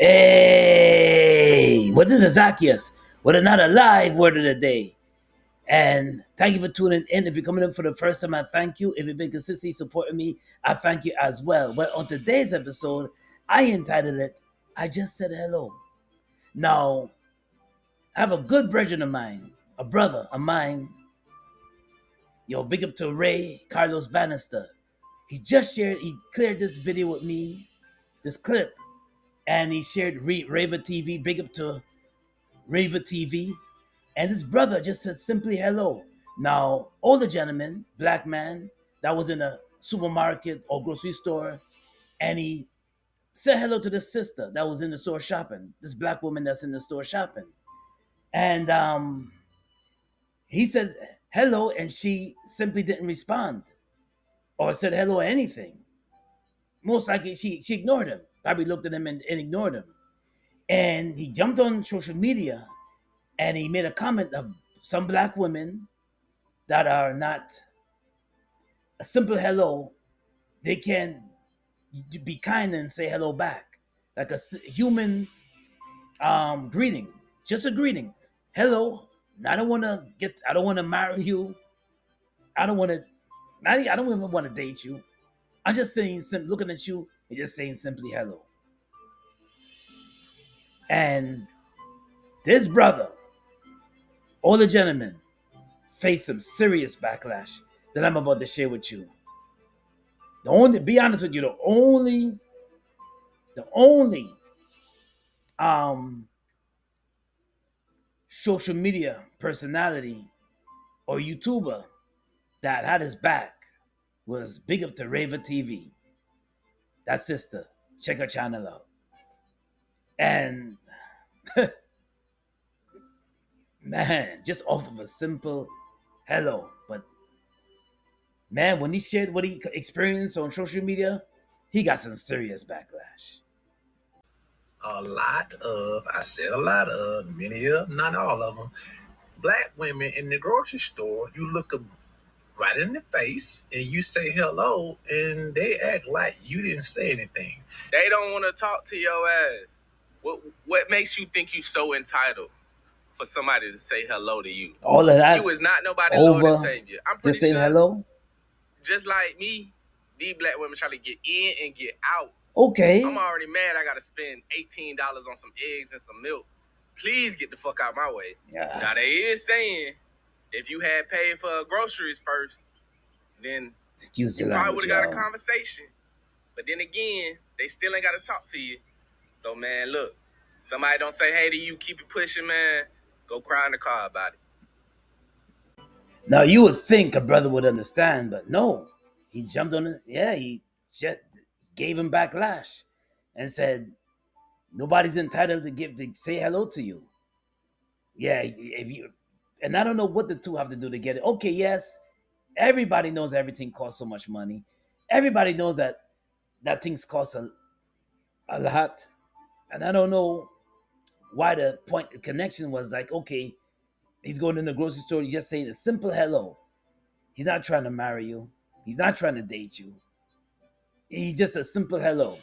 Hey, what is Zaccheus with another live word of the day? And thank you for tuning in. If you're coming in for the first time, I thank you. If you've been consistently supporting me, I thank you as well. Well, on today's episode, I entitled it, I Just Said Hello. Now, I have a good brethren of mine, a brother of mine. Yo, big up to Ray Carlos Bannister. He cleared this video with me, this clip, and he shared Rava TV. Big up to Rava TV. And his brother just said simply hello. Now, older gentleman, black man, that was in a supermarket or grocery store, and he said hello to this sister that was in the store shopping, this black woman that's in the store shopping. And he said hello, and she simply didn't respond or said hello or anything. Most likely she ignored him, probably looked at him and ignored him. And he jumped on social media and he made a comment of some black women that are not a simple hello. They can be kind and say hello back, like a human greeting, just a greeting. Hello. I don't want to get. I don't want to marry you. I don't want to. I don't even want to date you. I'm just saying, looking at you and just saying simply hello. And this brother, older gentleman, faced some serious backlash that I'm about to share with you. Be honest with you, the only um social media personality or YouTuber that had his back was big up to Rava TV. That sister. Check her channel out. And man, just off of a simple hello. But man, when he shared what he experienced on social media, he got some serious backlash. I said a lot of, many of, not all of them, black women in the grocery store, you look them right in the face and you say hello, and they act like you didn't say anything. They don't want to talk to your ass. What makes you think you so entitled for somebody to say hello to you? All of that You is not nobody Lord and over Savior. I'm just pretty saying sure, hello. just like me, these black women try to get in and get out. Okay. I'm already mad I gotta spend $18 on some eggs and some milk. Please get the fuck out my way. Yeah. Now they is saying if you had paid for groceries first, then Excuse the you probably language, would have got a y'all. conversation. But then again, they still ain't gotta talk to you. So man, look, somebody don't say hey to you, keep it pushing, man. Go cry in the car about it. Now you would think a brother would understand, but no. He jumped on it. Yeah, he just gave him backlash and said nobody's entitled to say hello to you. Yeah, if you and I don't know what the two have to do to get it. Okay, yes, everybody knows everything costs so much money. Everybody knows that things cost a lot, and I don't know why the connection was like, okay, he's going in the grocery store, you just saying a simple hello. He's not trying to marry you. He's not trying to date you. He's just a simple hello.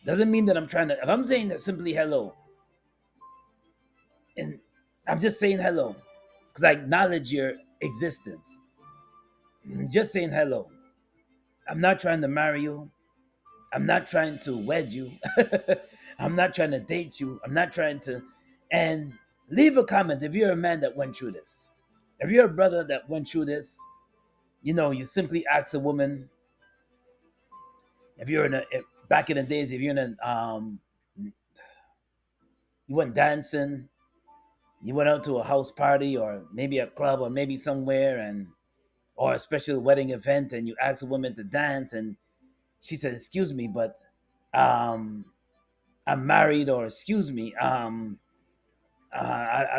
Doesn't mean that I'm trying to. If I'm saying that simply hello, and I'm just saying hello, because I acknowledge your existence. I'm just saying hello. I'm not trying to marry you. I'm not trying to wed you. I'm not trying to date you. I'm not trying to. And leave a comment if you're a man that went through this. If you're a brother that went through this, you simply ask a woman. If you're back in the days, if you're in you went dancing, you went out to a house party or maybe a club or maybe somewhere or a special wedding event, and you ask a woman to dance, and she said, "Excuse me, but um, I'm married," or "Excuse me, I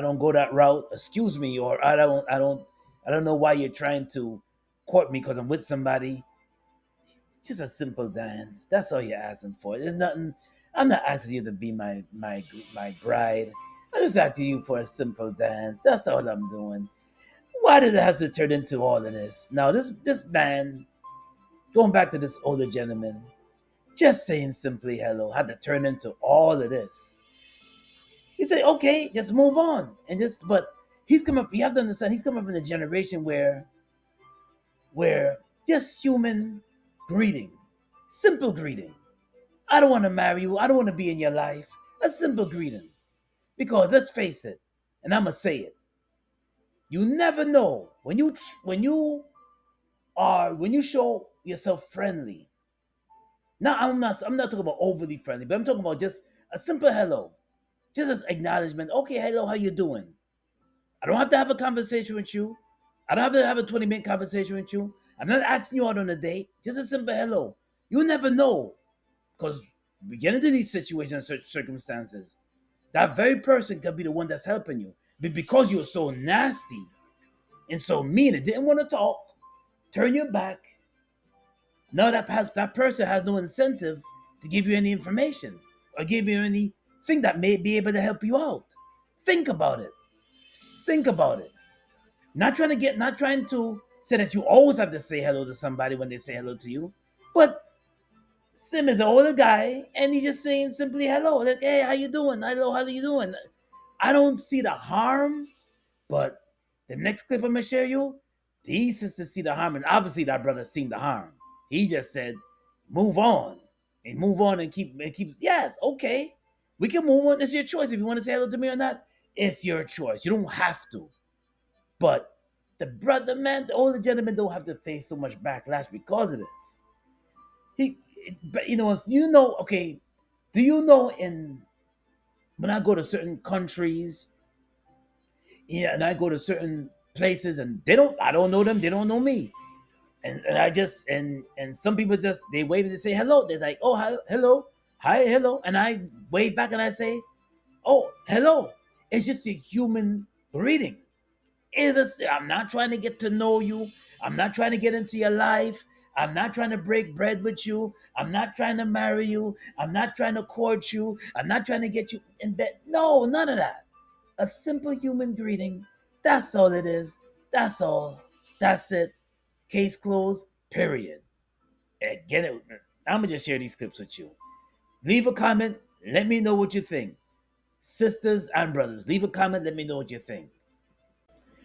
don't go that route." "Excuse me," or I don't know why you're trying to court me because I'm with somebody. Just a simple dance. That's all you're asking for. There's nothing. I'm not asking you to be my bride. I'm just asking you for a simple dance. That's all I'm doing. Why did it have to turn into all of this? Now this man, going back to this older gentleman, Just saying simply hello had to turn into all of this. He said, okay, just move on. And just, but he's coming, you have to understand, he's coming from a generation where just human greeting, simple greeting. I don't want to marry you. I don't want to be in your life. A simple greeting. Because let's face it, and I'm going to say it, you never know when you show yourself friendly. Now I'm not talking about overly friendly, but I'm talking about just a simple hello. Just as acknowledgement. Okay, hello, how you doing? I don't have to have a conversation with you. I don't have to have a 20-minute conversation with you. I'm not asking you out on a date. Just a simple hello. You never know. Because we get into these situations, circumstances. That very person could be the one that's helping you. But because you're so nasty and so mean and didn't want to talk, turn your back. Now that person has no incentive to give you any information or give you anything that may be able to help you out. Think about it. Think about it. Not trying to say that you always have to say hello to somebody when they say hello to you, but Sim is an older guy and he's just saying simply hello, like, hey, how you doing? Hello, how you doing? I don't see the harm, but the next clip I'm gonna share you, these sisters see the harm, and obviously that brother seen the harm. He just said, move on. And move on and keep yes, okay. We can move on. It's your choice. If you want to say hello to me or not, it's your choice. You don't have to. But the brother, man, the older gentleman don't have to face so much backlash because of this. He, but okay, do you know in when I go to certain countries, yeah, and I go to certain places, and I don't know them, they don't know me, and I just and some people just they wave and they say hello. They're like, oh, hi, hello, hi, hello, and I wave back and I say, oh, hello. It's just a human greeting. I'm not trying to get to know you. I'm not trying to get into your life. I'm not trying to break bread with you. I'm not trying to marry you. I'm not trying to court you. I'm not trying to get you in bed. No, none of that. A simple human greeting. That's all it is. That's all. That's it. Case closed. Period. Get it. I'm gonna just share these clips with you. Leave a comment. Let me know what you think. Sisters and brothers, leave a comment. Let me know what you think.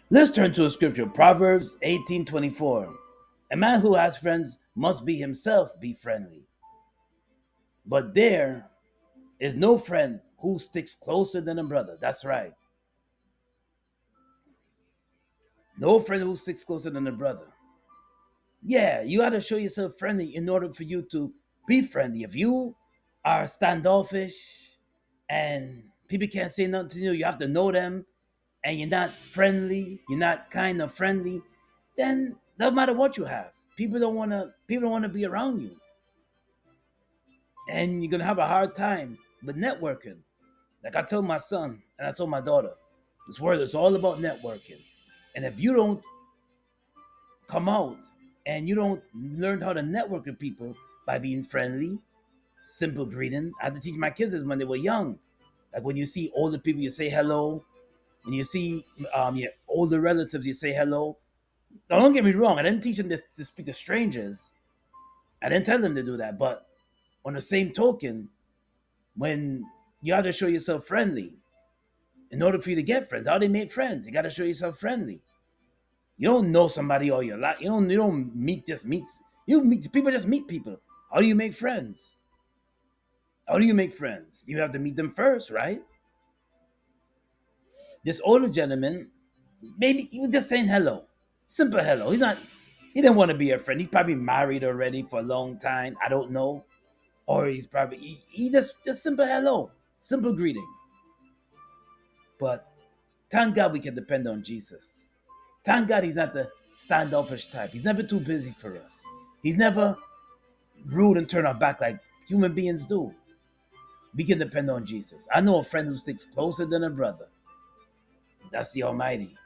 Let's turn to a scripture, Proverbs 18:24. A man who has friends must be himself be friendly. But there is no friend who sticks closer than a brother. That's right. No friend who sticks closer than a brother. Yeah, you got to show yourself friendly in order for you to be friendly. If you are standoffish and people can't say nothing to you, you have to know them, and you're not friendly, you're not kind of friendly, then no matter what you have, people don't wanna be around you. And you're gonna have a hard time with networking. Like I told my son and I told my daughter, this world is all about networking. And if you don't come out and you don't learn how to network with people by being friendly, simple greeting. I had to teach my kids this when they were young. Like when you see older people, you say hello. When you see your older relatives, you say hello. Now, don't get me wrong. I didn't teach them to speak to strangers. I didn't tell them to do that. But on the same token, when you have to show yourself friendly in order for you to get friends, how do you make friends? You got to show yourself friendly. You don't know somebody all your life. You don't meet just meets. You meet people, just meet people. How do you make friends? How do you make friends? You have to meet them first, right? This older gentleman, maybe he was just saying hello. Simple hello. He didn't want to be a friend. He's probably married already for a long time. I don't know. Or he just simple hello. Simple greeting. But thank God we can depend on Jesus. Thank God he's not the standoffish type. He's never too busy for us. He's never rude and turn our back like human beings do. We can depend on Jesus. I know a friend who sticks closer than a brother. That's the Almighty.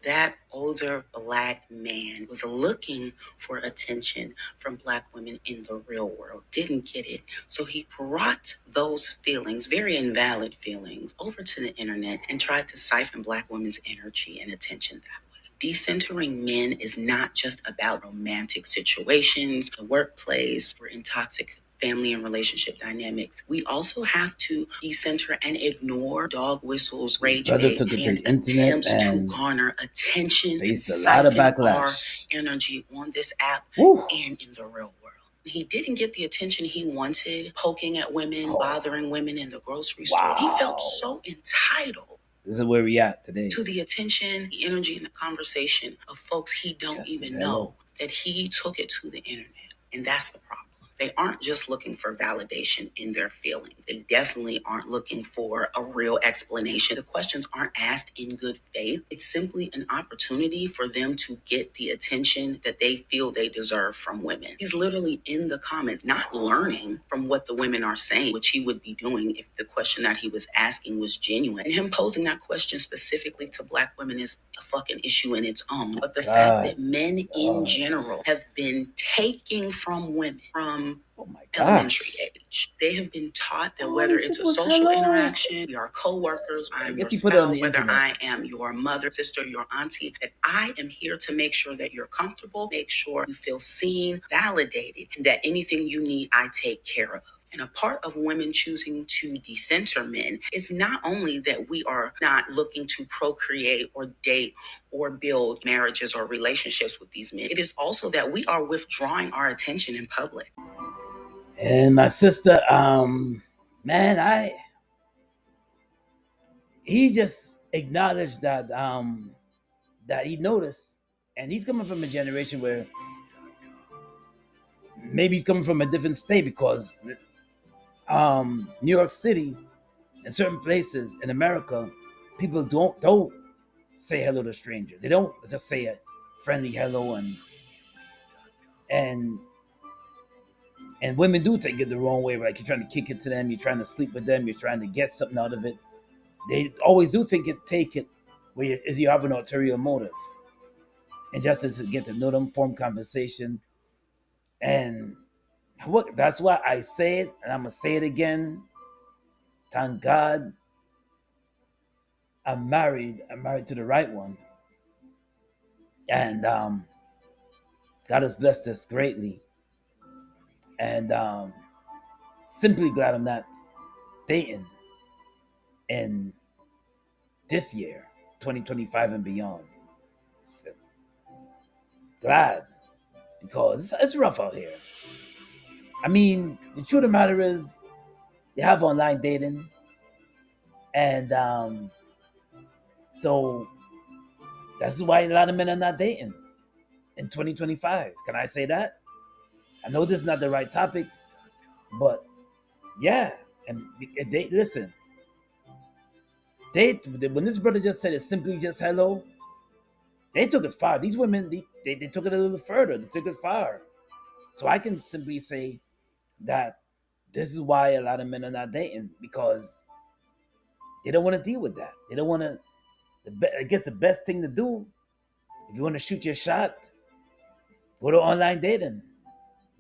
That older black man was looking for attention from black women in the real world, didn't get it. So he brought those feelings, very invalid feelings, over to the internet and tried to siphon black women's energy and attention that way. Decentering men is not just about romantic situations, the workplace, or in toxic family and relationship dynamics. We also have to decenter and ignore dog whistles, His rage brother bait, took it to and the internet attempts to and garner attention and faced a lot of siphon our backlash. energy on this app Woo. and in the real world. He didn't get the attention he wanted, poking at women, Oh. bothering women in the grocery store. He felt Wow. so entitled This is where we at today. to the attention, the energy, and the conversation of folks he don't Just even said know hello. that he took it to the internet. And that's the problem. They aren't just looking for validation in their feelings. They definitely aren't looking for a real explanation. The questions aren't asked in good faith. It's simply an opportunity for them to get the attention that they feel they deserve from women. He's literally in the comments, not learning from what the women are saying, which he would be doing if the question that he was asking was genuine. And him posing that question specifically to Black women is a fucking issue in its own. But the fact that men in general have been taking from women from elementary age. They have been taught that whether it's a social interaction, we are co-workers, I'm your spouse, whether I am your mother, sister, your auntie, that I am here to make sure that you're comfortable, make sure you feel seen, validated, and that anything you need, I take care of. And a part of women choosing to decenter men is not only that we are not looking to procreate or date or build marriages or relationships with these men. It is also that we are withdrawing our attention in public. And my sister, man, he just acknowledged that that he noticed, and he's coming from a generation where maybe he's coming from a different state because New York City and certain places in America, people don't say hello to strangers. They don't just say a friendly hello, and women do take it the wrong way. Like you're trying to kick it to them, you're trying to sleep with them, you're trying to get something out of it. They always do take it where you have an ulterior motive, and just as to get to know them, form conversation, and that's why I say it, and I'm gonna say it again. Thank God, I'm married. I'm married to the right one, and God has blessed us greatly, and simply glad I'm not dating in this year, 2025 and beyond. So, glad, because it's rough out here. I mean, the truth of the matter is, you have online dating, and so that's why a lot of men are not dating in 2025. Can I say that? I know this is not the right topic, but yeah. And they listen. When this brother just said it's simply just hello, they took it far. These women, they took it a little further. They took it far. So I can simply say that this is why a lot of men are not dating, because they don't want to deal with that. They don't want to. I guess the best thing to do, if you want to shoot your shot, go to online dating.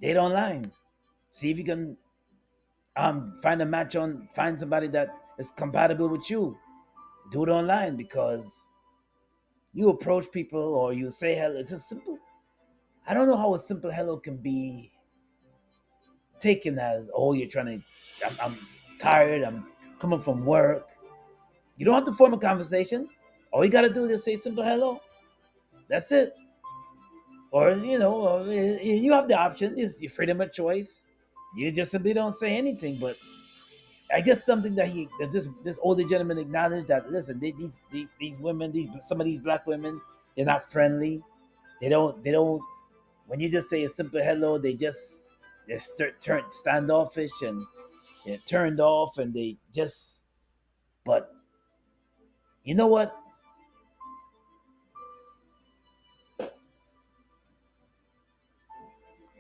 Date online. See if you can find somebody that is compatible with you. Do it online, because you approach people or you say hello. It's a simple. I don't know how a simple hello can be taken as, oh, you're trying to. I'm tired. I'm coming from work. You don't have to form a conversation. All you gotta do is just say simple hello. That's it. Or you have the option. It's your freedom of choice. You just simply don't say anything. But I guess something that this older gentleman acknowledged, that listen, these women, some of these Black women, they're not friendly. They don't. When you just say a simple hello, they turn standoffish, and they're turned off, and they just. But you know what?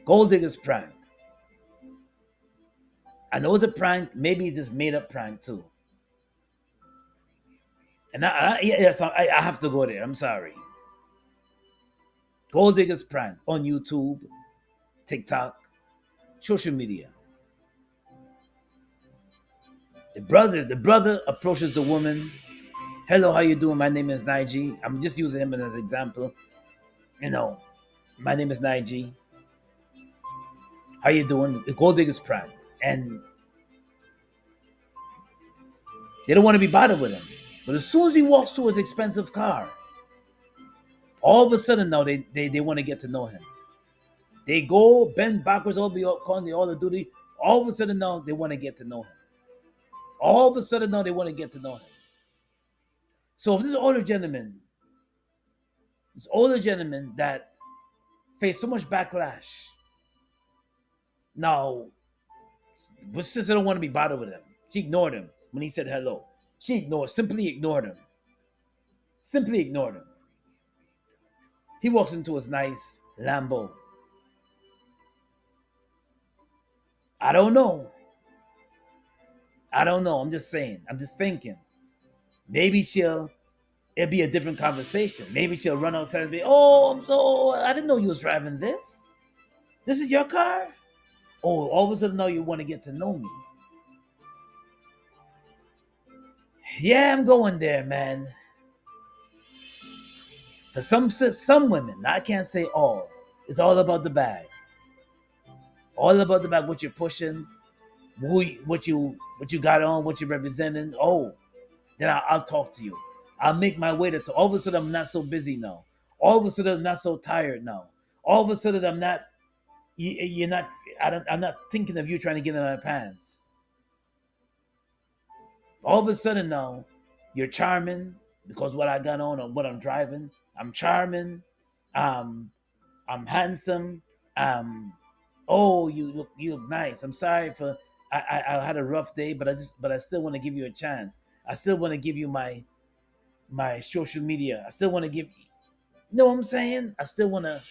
Gold digger's prank. I know it's a prank. Maybe it's just made up prank too. And I have to go there. I'm sorry. Gold digger's prank on YouTube, TikTok, social media. The brother approaches the woman Hello, how you doing? My name is Nige. I'm just using him as an example. You know, my name is Nige. How you doing? The gold digger's prank. And they don't want to be bothered with him. But as soon as he walks to his expensive car, all of a sudden now they want to get to know him. They go bend backwards all the calling the all of duty. All of a sudden now they want to get to know him. All of a sudden now they want to get to know him. So if this older gentleman that faced so much backlash, now but sister don't want to be bothered with him. She ignored him when he said hello. Simply ignored him. Simply ignored him. He walks into his nice Lambo. I don't know. I don't know. I'm just saying. I'm just thinking. Maybe it'll be a different conversation. Maybe she'll run outside and be, oh, I didn't know you was driving this. This is your car? Oh, all of a sudden now you want to get to know me. Yeah, I'm going there, man. For some women, I can't say all. It's all about the bag. All about the bag, what you're pushing, what you got on, what you're representing. Oh, then I'll talk to you. I'll make my way to talk. All of a sudden, I'm not so busy now. All of a sudden, I'm not so tired now. All of a sudden, I'm not. You're not. I'm not thinking of you trying to get in my pants. All of a sudden now, you're charming because what I got on or what I'm driving. I'm charming. Um, I'm handsome. Oh, you look nice. I'm sorry for I had a rough day, but I still want to give you a chance. I still want to give you my social media. I still want to give. You know what I'm saying? I still want to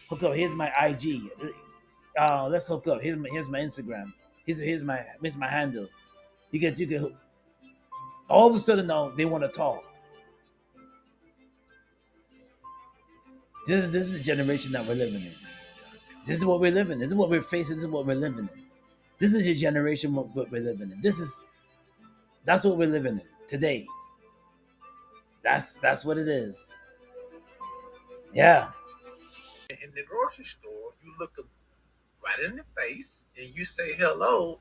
hook up. Here's my IG. Let's hook up. Here's my Instagram. Here's my handle. You get. All of a sudden now they want to talk. This is the generation that we're living in. This is what we're living in. This is what we're facing. This is what we're living in. This is your generation what we're living in. That's what we're living in today. That's what it is. Yeah. In the grocery store, you look them right in the face and you say hello.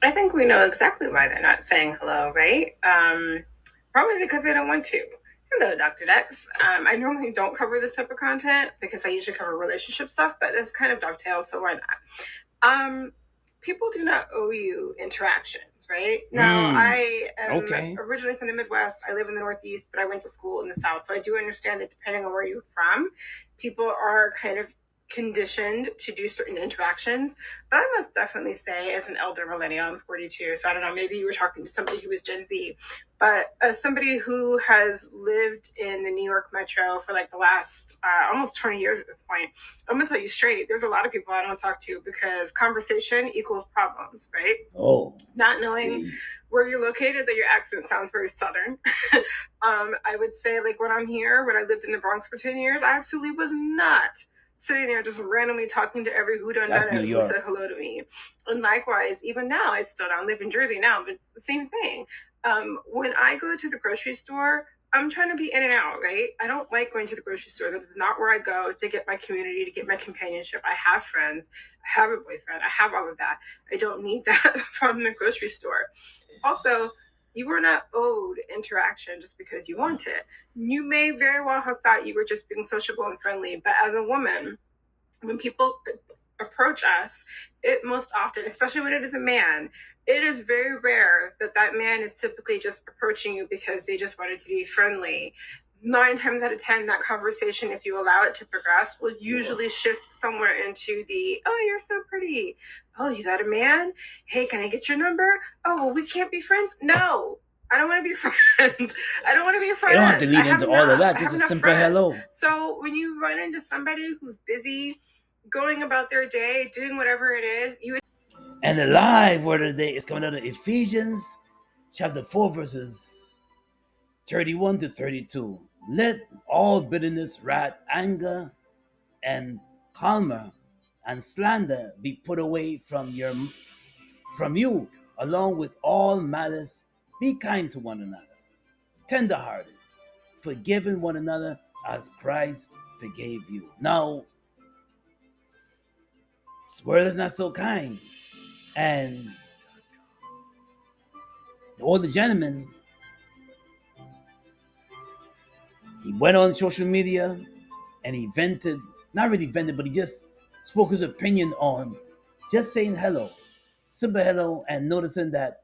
I think we know exactly why they're not saying hello, right? Probably because they don't want to. Hello, Dr. Dex. I normally don't cover this type of content because I usually cover relationship stuff, but this kind of dovetails, so why not? People do not owe you interactions, right? Now, I am originally from the Midwest. I live in the Northeast, but I went to school in the South, so I do understand that depending on where you're from, people are kind of conditioned to do certain interactions. But I must definitely say, as an elder millennial, I'm 42, so I don't know, maybe you were talking to somebody who was Gen Z, but as somebody who has lived in the New York metro for like the last almost 20 years at this point, I'm gonna tell you straight, there's a lot of people I don't talk to because conversation equals problems, right? Oh. Not knowing where you're located, that your accent sounds very Southern. I would say, like, when I'm here, when I lived in the Bronx for 10 years, I absolutely was not sitting there just randomly talking to every whodunit who said hello to me. And likewise, even now, I still don't live in Jersey now, but it's the same thing. When I go to the grocery store, I'm trying to be in and out, right? I don't like going to the grocery store. That is not where I go to get my community, to get my companionship. I have friends. I have a boyfriend. I have all of that. I don't need that from the grocery store. Also, you were not owed interaction just because you want it. You may very well have thought you were just being sociable and friendly, but as a woman, when people approach us, it most often, especially when it is a man, it is very rare that that man is typically just approaching you because they just wanted to be friendly. 9 times out of 10, that conversation, if you allow it to progress, will usually shift somewhere into the, oh, you're so pretty. Oh, you got a man? Hey, can I get your number? Oh, well, we can't be friends? No, I don't want to be friends. I don't want to be a friend. You don't have to lead into all of that. Just a simple hello. So when you run into somebody who's busy going about their day, doing whatever it is, you. And the live word of the day is coming out of Ephesians chapter 4, verses 31 to 32. Let all bitterness, wrath, anger, and clamor and slander be put away from you, along with all malice. Be kind to one another, tenderhearted, forgiving one another as Christ forgave you. Now, this world is not so kind. And the older gentleman, he went on social media and he vented, not really vented, but he just spoke his opinion on just saying hello, simple hello, and noticing that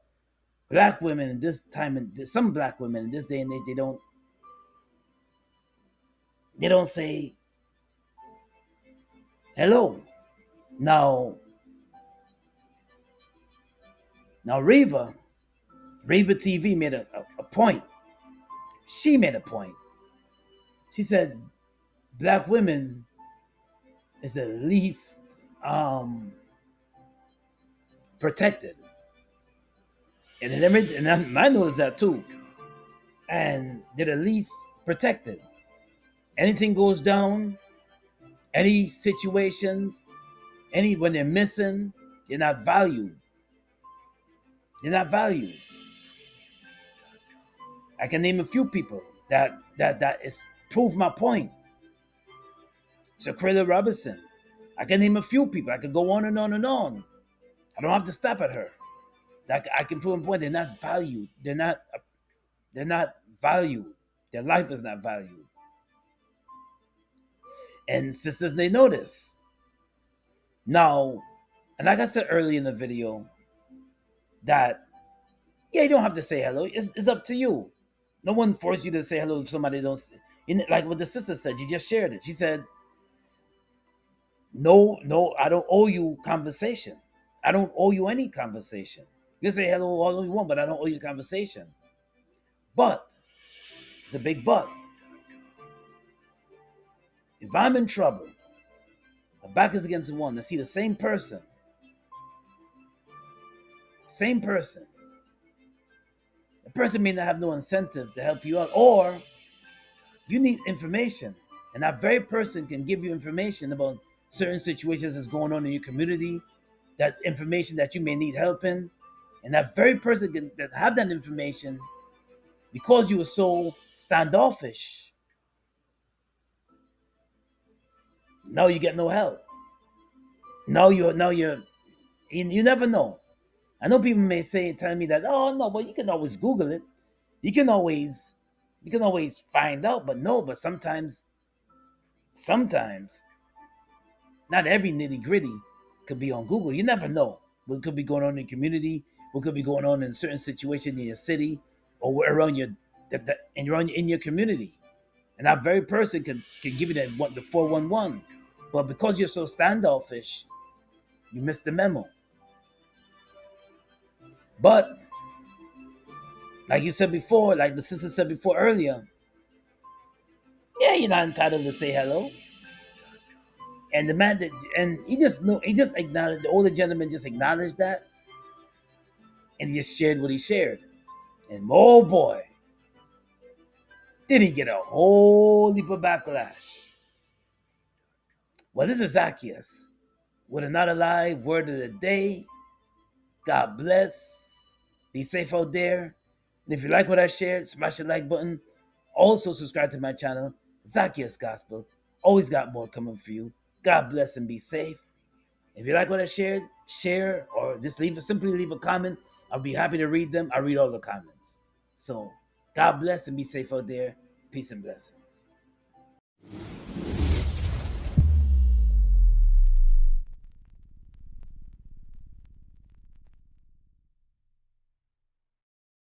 black women in this time, and some black women in this day and age, they don't say hello. Now, Reva TV made a point. She made a point. She said black women is the least protected, and I noticed that too. And they're the least protected. Anything goes down, any situations, any when they're missing, they're not valued. They're not valued. I can name a few people that is prove my point. Shaquilla Robinson. I can name a few people. I could go on and on and on. I don't have to stop at her. I can prove a point. They're not valued. They're not valued. Their life is not valued. And sisters, they know this. Now, and like I said earlier in the video, that yeah, you don't have to say hello. It's up to you. No one forced you to say hello if somebody don't. Like what the sister said, she just shared it. She said, "No, I don't owe you conversation. I don't owe you any conversation. You can say hello all you want, but I don't owe you conversation." But it's a big but. If I'm in trouble, my back is against the wall, and I see the same person, the person may not have no incentive to help you out, or you need information, and that very person can give you information about certain situations that's going on in your community, that information that you may need help in, and that very person can that have that information, because you were so standoffish, now you get no help. You never know. I know people may tell me that, oh no, but you can always Google it. You can always find out, but no, but sometimes not every nitty gritty could be on Google. You never know what could be going on in your community, what could be going on in certain situation in your city, or around in your community. And that very person can give you the 411. But because you're so standoffish, you missed the memo. But like you said before, like the sister said before earlier, yeah, you're not entitled to say hello. And the man he just acknowledged, the older gentleman just acknowledged that, and he just shared what he shared. And oh boy, did he get a whole heap of backlash. Well, this is Zaccheus with another live word of the day. God bless. Be safe out there. And if you like what I shared, smash the like button. Also subscribe to my channel, Zaccheus Gospel. Always got more coming for you. God bless and be safe. If you like what I shared, share or just simply leave a comment. I'll be happy to read them. I read all the comments. So God bless and be safe out there. Peace and blessings.